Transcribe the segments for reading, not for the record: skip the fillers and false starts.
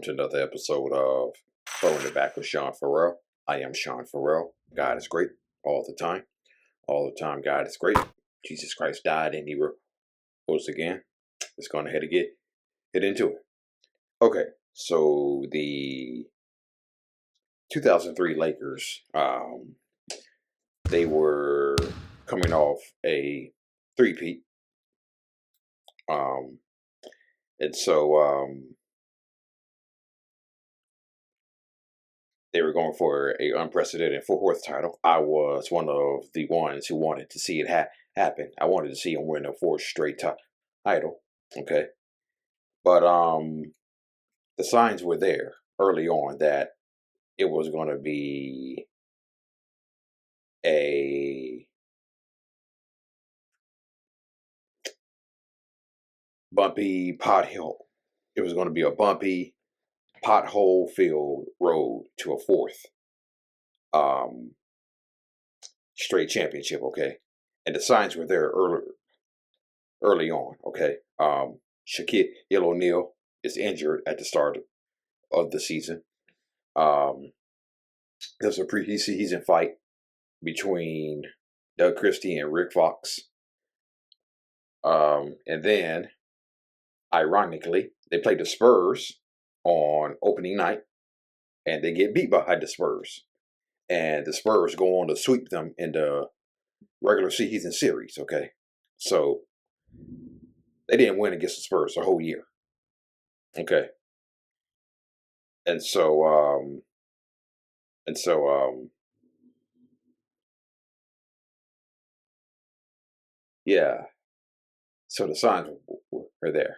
to another episode of Throwing It Back with Sean Farrell. I am Sean Farrell. God is great all the time. All the time, God is great. Jesus Christ died and he rose again. Let's go ahead and get into it. Okay, so the 2003 Lakers, they were coming off a three-peat. And so they were going for a unprecedented fourth title. I was one of the ones who wanted to see it happen. I wanted to see them win a fourth straight title. Okay, but the signs were there early on that it was going to be a bumpy pothole. It was going to be a bumpy pothole-filled road to a fourth straight championship. Okay, and the signs were there early on. Okay, Shaquille O'Neal is injured at the start of the season. There's a preseason fight between Doug Christie and Rick Fox. And then, ironically, they played the Spurs on opening night, and they get beat by the Spurs. And the Spurs go on to sweep them in the regular season series, okay? So, they didn't win against the Spurs the whole year, okay? And so, yeah. So the signs were there.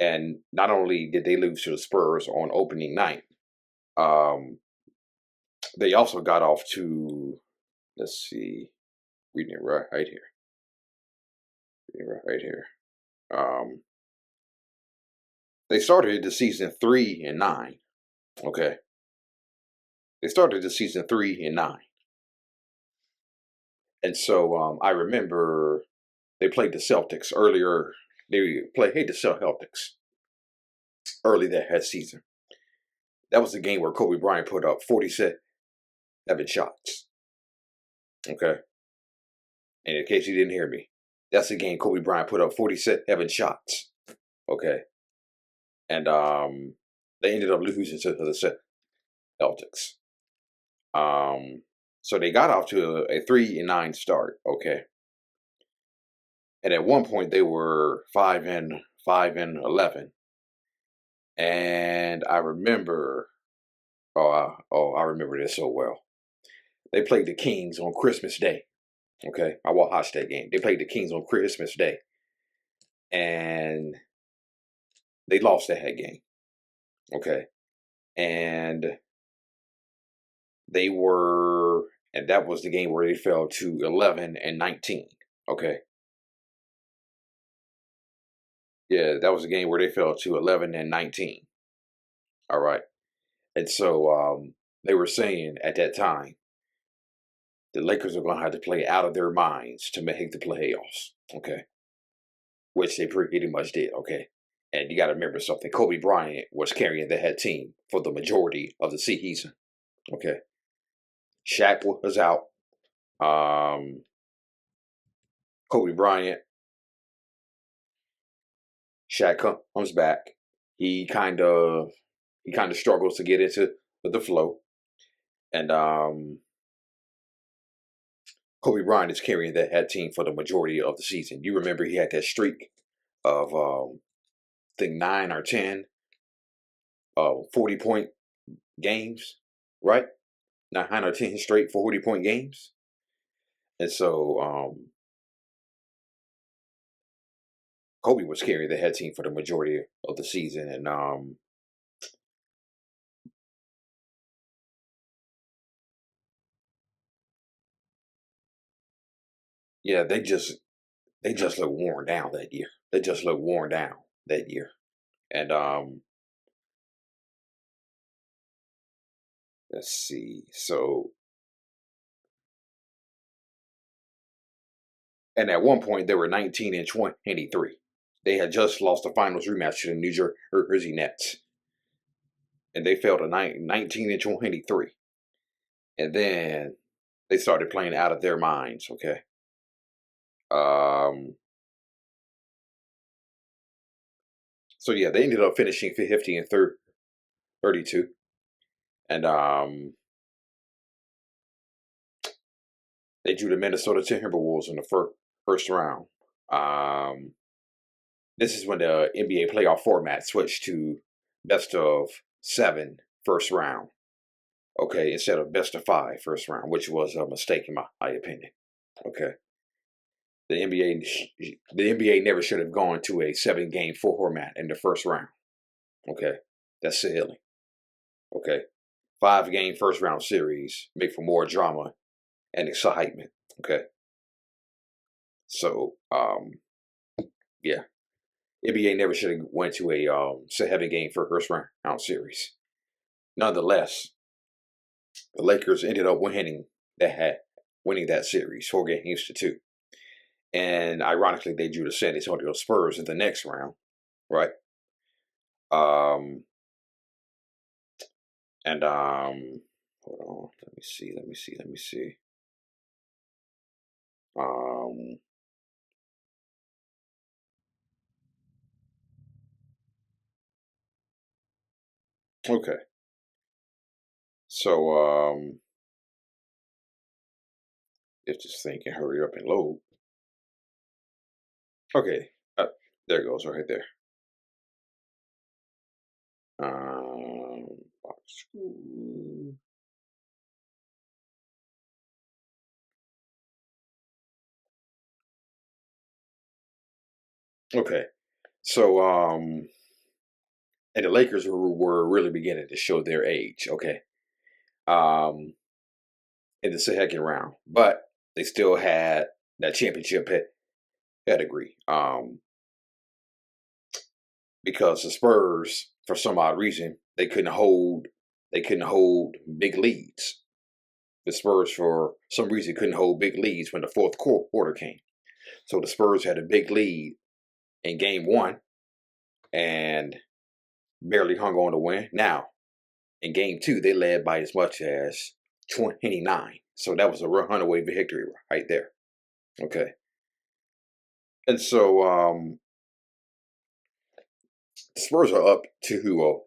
And not only did they lose to the Spurs on opening night, they also got off to, let's see, reading it right here. They started the season 3-9. Okay. They started the season 3-9. And so I remember they played the Celtics earlier. They played the Celtics early that season. That was the game where Kobe Bryant put up 47 shots. Okay. And in case you didn't hear me, that's the game Kobe Bryant put up 47 shots. Okay. And they ended up losing to the Celtics. So they got off to a 3-9 start. Okay. And at one point they were 5-11. And I remember, I remember this so well. They played the Kings on Christmas Day. Okay, I watched that game. They played the Kings on Christmas Day, and they lost that game. Okay, and that was the game where they fell to 11-19. Okay, yeah, that was the game where they fell to 11-19. All right, and so they were saying at that time the Lakers are going to have to play out of their minds to make the playoffs. Okay, which they pretty much did. Okay. And you got to remember something. Kobe Bryant was carrying the head team for the majority of the season. Okay. Shaq was out. Kobe Bryant. Shaq comes back. He kind of struggles to get into the flow. And Kobe Bryant is carrying that head team for the majority of the season. You remember he had that streak of I think 9 or 10 40-point games, right? 9 or 10 straight 40-point games. And so Kobe was carrying the head team for the majority of the season. And yeah, they just look worn down that year. They just look worn down that year. And let's see. So, and at one point they were 19-23. They had just lost the finals rematch to the New Jersey Nets. And they fell to 19 and 23. And then they started playing out of their minds, okay? So yeah, they ended up finishing 50 and 32. And they drew the Minnesota Timberwolves in the first round. This is when the NBA playoff format switched to best of 7 first round. Okay, instead of best of 5 first round, which was a mistake in my opinion. Okay. The NBA never should have gone to a 7-game format in the first round. Okay. That's silly. Okay. 5-game first round series make for more drama and excitement. Okay. So, yeah. NBA never should have went to a 7-game first round series. Nonetheless, the Lakers ended up winning that series 4-2. And ironically, they drew the San Antonio Spurs in the next round, right? Hold on, let me see. Okay. So, if this thing can hurry up and load. Okay, there it goes, right there. Okay, so and the Lakers were really beginning to show their age. Okay, in the second round, but they still had that championship pedigree. Because the Spurs, for some odd reason, they couldn't hold big leads. The Spurs, for some reason, couldn't hold big leads when the fourth quarter came. So the Spurs had a big lead in game 1 and barely hung on to win. Now, in game 2, they led by as much as 29. So that was a runaway victory right there. Okay. And so the Spurs are up 2-0.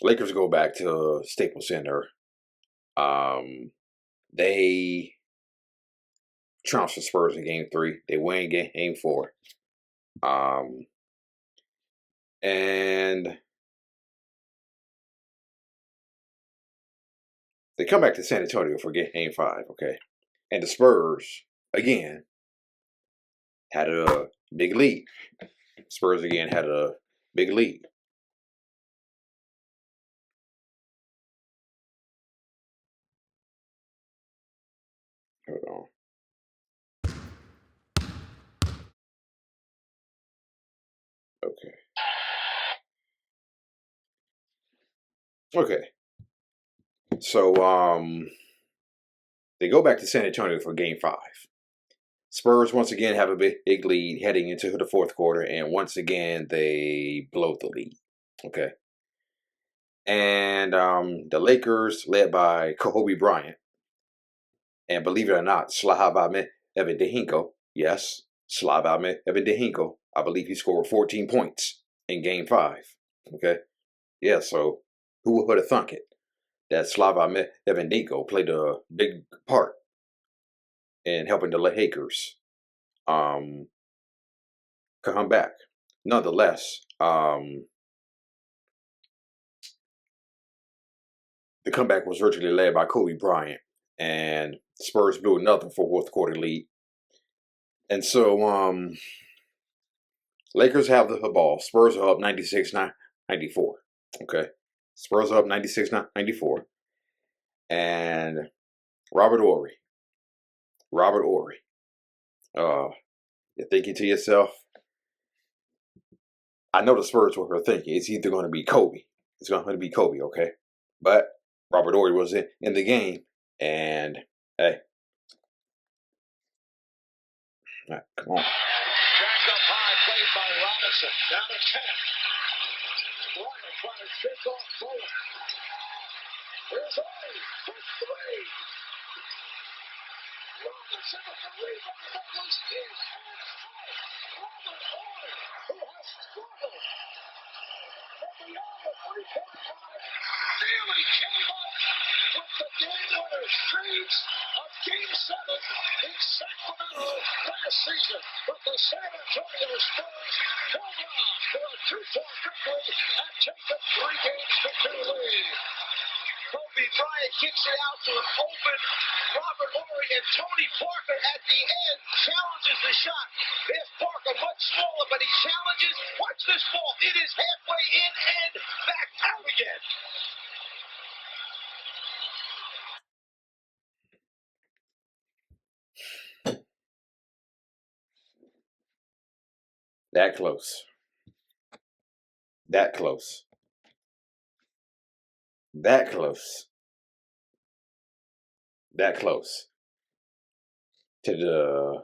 Lakers go back to Staples Center. They trounced the Spurs in game 3. They win game 4. And they come back to San Antonio for game 5, okay? And the Spurs, again, had a big lead. Spurs, again, had a big lead. Hold on. Okay. Okay. So, they go back to San Antonio for game 5. Spurs once again have a big lead heading into the fourth quarter, and once again they blow the lead. Okay. And the Lakers, led by Kobe Bryant, and believe it or not, Slava Evidenko, yes, Slava Evidenko, I believe he scored 14 points in game 5. Okay. Yeah, so who would have thunk it that Slava Evidenko played a big part in helping the Lakers come back. Nonetheless, the comeback was virtually led by Kobe Bryant, and Spurs blew another fourth quarter lead. And so, Lakers have the ball. Spurs are up 96-94. Okay. Spurs are up 96-94. And Robert Horry. You're thinking to yourself, I know the Spurs were thinking it's either going to be Kobe. It's going to be Kobe, okay? But Robert Horry was in the game, and hey, come on. played by Robinson. Down to 10. Bryant trying to shake off Bowen. Here's Horry for three. Robinson with the rebound that was in and out. Robert Horry, who has struggled from beyond the three-point line, nearly came up with the game-winner shades of Game 7 in Sacramento last season. But the San Antonio Spurs held on for a 2-point victory and take a 3-2 lead. Kobe Bryant kicks it out to an open Robert Horry, and Tony Parker at the end challenges the shot. There's Parker, much smaller, but he challenges. Watch this ball. It is halfway in and back out again. That close. That close. That close. That close to the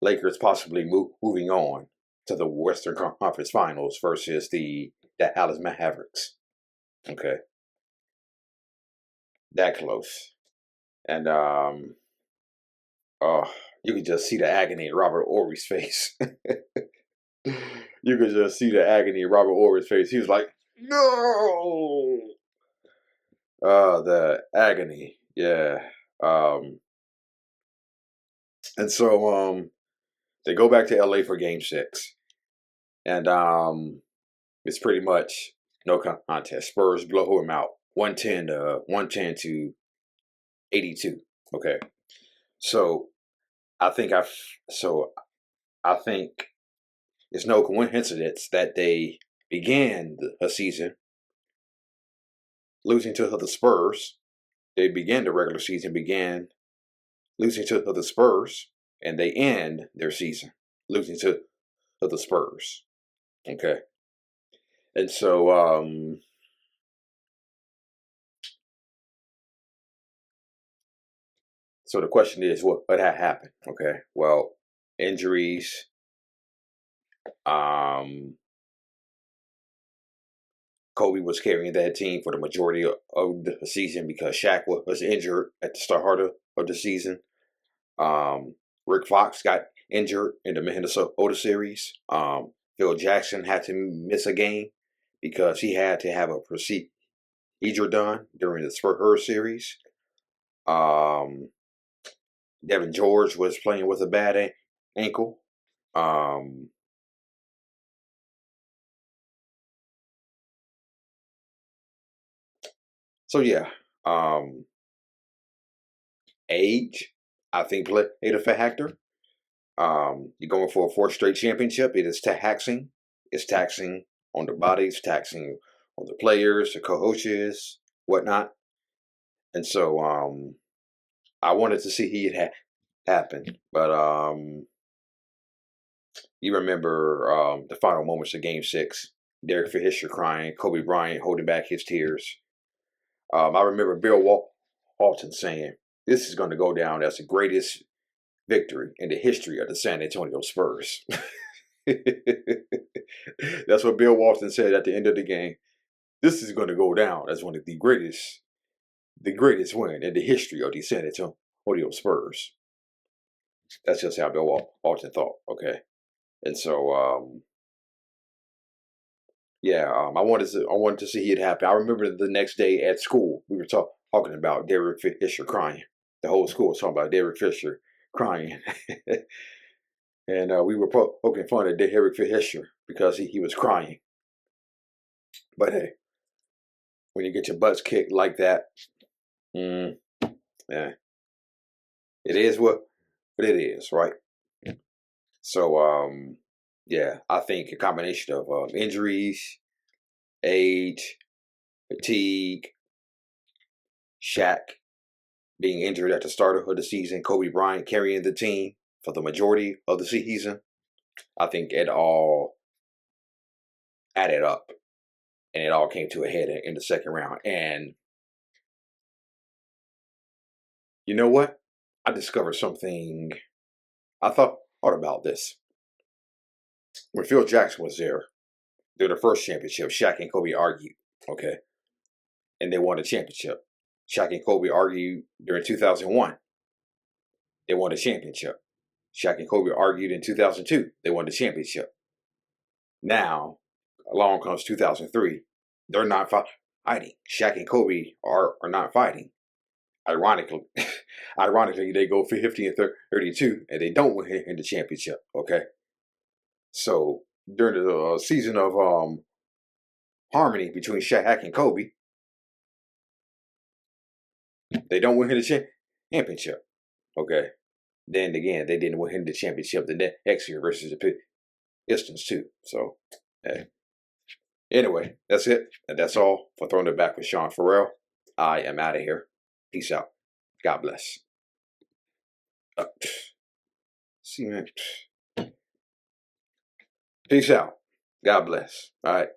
Lakers possibly moving on to the Western Conference Finals versus the Dallas Mavericks. Okay. That close. And you could just see the agony in Robert Horry's face. You could just see the agony in Robert Horry's face. He was like, no! The agony. Yeah. And so they go back to LA for game 6. And it's pretty much no contest. Spurs blow him out. 110 to 82. Okay. So I think it's no coincidence that they began the season losing to the Spurs. They began the regular season, losing to the Spurs, and they end their season losing to the Spurs. Okay. And so so the question is, what had happened? Okay. Well, injuries. Kobe was carrying that team for the majority of the season because Shaq was injured at the start of the season. Rick Fox got injured in the Minnesota series. Phil Jackson had to miss a game because he had to have a procedure done during the Spurs series. Devin George was playing with a bad ankle. So yeah, age, I think, played a factor. You're going for a 4th straight championship. It is taxing. It's taxing on the bodies, taxing on the players, the coaches, whatnot. And so I wanted to see it happen. But you remember the final moments of Game 6. Derek Fisher crying, Kobe Bryant holding back his tears. I remember Bill Walton saying, this is going to go down as the greatest victory in the history of the San Antonio Spurs. That's what Bill Walton said at the end of the game. This is going to go down as one of the greatest win in the history of the San Antonio Spurs. That's just how Bill Walton thought. Okay. And so I wanted to see it happen. I remember the next day at school, we were talking about Derek Fisher crying. The whole school was talking about Derek Fisher crying. And we were poking fun at Derek Fisher because he was crying. But hey, when you get your butts kicked like that, yeah, it is what it is, right? So yeah, I think a combination of injuries, age, fatigue, Shaq being injured at the start of the season, Kobe Bryant carrying the team for the majority of the season, I think it all added up. And it all came to a head in the second round. And you know what? I discovered something. I thought about this. when Phil Jackson was there, during the first championship, Shaq and Kobe argued, okay, and they won the championship. Shaq and Kobe argued during 2001. They won the championship. Shaq and Kobe argued in 2002. They won the championship. Now, along comes 2003. They're not fighting. Shaq and Kobe are not fighting. Ironically, they go 50 and 32, and they don't win the championship. Okay, so during the season of harmony between Shaq and Kobe, they don't win the championship. Okay, then again, they didn't win the championship the next year versus the Pistons too. So, hey. Anyway, that's it, and that's all for Throwing It Back with Sean Farrell. I am out of here. Peace out. God bless. See, man. Peace out. God bless. All right.